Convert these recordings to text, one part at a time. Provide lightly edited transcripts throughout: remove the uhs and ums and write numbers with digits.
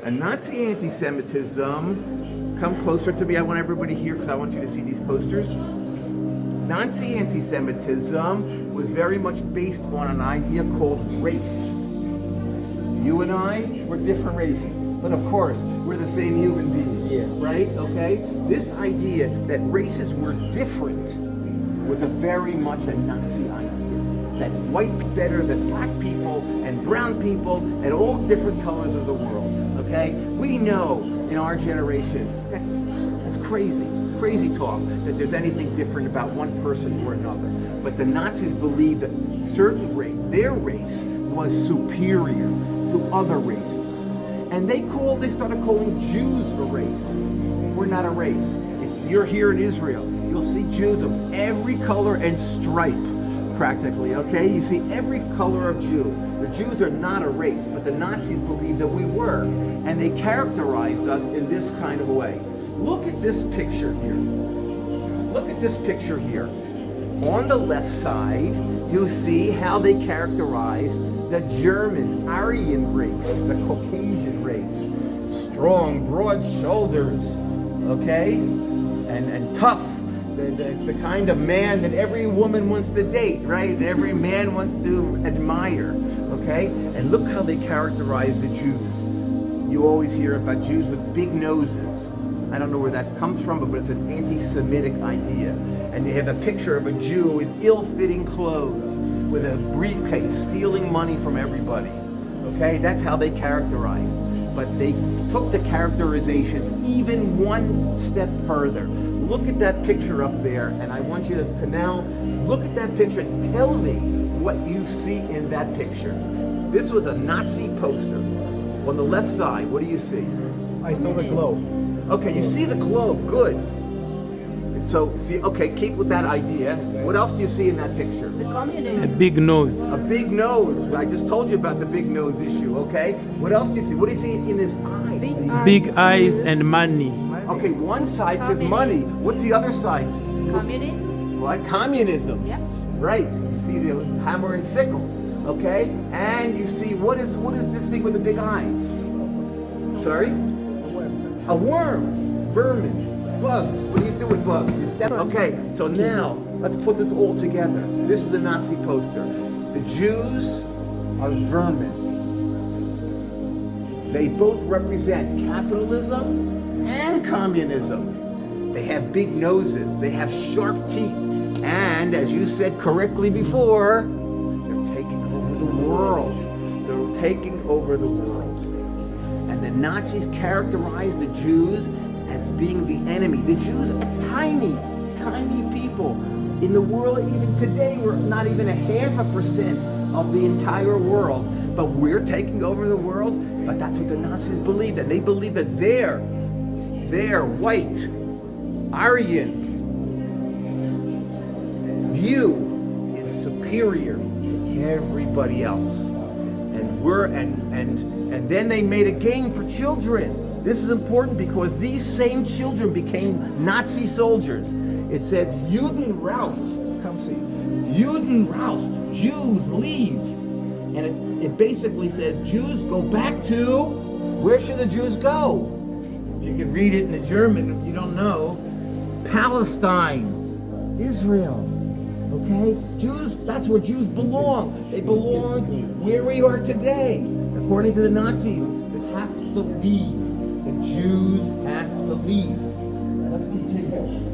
And Nazi anti-Semitism, come closer to me. I want everybody here because I want you to see these posters. Nazi anti-Semitism was very much based on an idea called race. You and I, we're different races. But of course, we're the same human beings, right? Okay? This idea that races were different was a very much a Nazi idea. That white better than black people and brown people and all different colors of the world, okay? We know in our generation, that's crazy talk, that there's anything different about one person or another. But the Nazis believed that certain race, their race, was superior to other races. And they started calling Jews a race. We're not a race. If you're here in Israel, you'll see Jews of every color and stripe, practically, okay? You see every color of Jew. The Jews are not a race, but the Nazis believed that we were. And they characterized us in this kind of way. Look at this picture here. Look at this picture here. On the left side, you see how they characterized the German Aryan race, the Caucasian race. Strong, broad shoulders, okay? And tough. The kind of man that every woman wants to date, right? And every man wants to admire, okay? And look how they characterize the Jews. You always hear about Jews with big noses. I don't know where that comes from, but it's an anti-Semitic idea. And they have a picture of a Jew in ill-fitting clothes with a briefcase stealing money from everybody, okay? That's how they characterized. But they took the characterizations even one step further. Look at that picture up there, and I want you to now look at that picture and tell me what you see in that picture. This was a Nazi poster. On the left side, what do you see? I saw the globe. Okay, you see the globe, good. So, see, okay, keep with that idea. What else do you see in that picture? A big nose. A big nose. I just told you about the big nose issue, okay? What else do you see? What do you see in his eyes? Big eyes and money. Okay, one side says money. What's the other side? Communism. What? Communism. Yep. Right. You see the hammer and sickle. Okay? And you see what is this thing with the big eyes? Sorry? A worm. Vermin. Bugs. What do you do with bugs? You step. Okay, so now let's put this all together. This is a Nazi poster. The Jews are vermin. They both represent capitalism and communism. They have big noses, they have sharp teeth, and as you said correctly before, they're taking over the world. They're taking over the world. And the Nazis characterized the Jews as being the enemy. The Jews are tiny, tiny people. In the world, even today, we're not even 0.5% of the entire world. But we're taking over the world. But that's what the Nazis believed. And they believe that their white, Aryan view is superior to everybody else. And then they made a game for children. This is important because these same children became Nazi soldiers. It says Juden raus. Come see. Juden raus. Jews leave. And it basically says Jews go back to, where should the Jews go? If you can read it in the German, if you don't know, Palestine, Israel. Okay? Jews, that's where Jews belong. They belong where we are today. According to the Nazis, they have to leave. The Jews have to leave. Let's continue.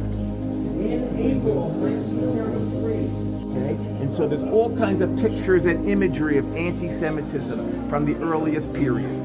In April 1933, okay? And so there's all kinds of pictures and imagery of anti-Semitism from the earliest period.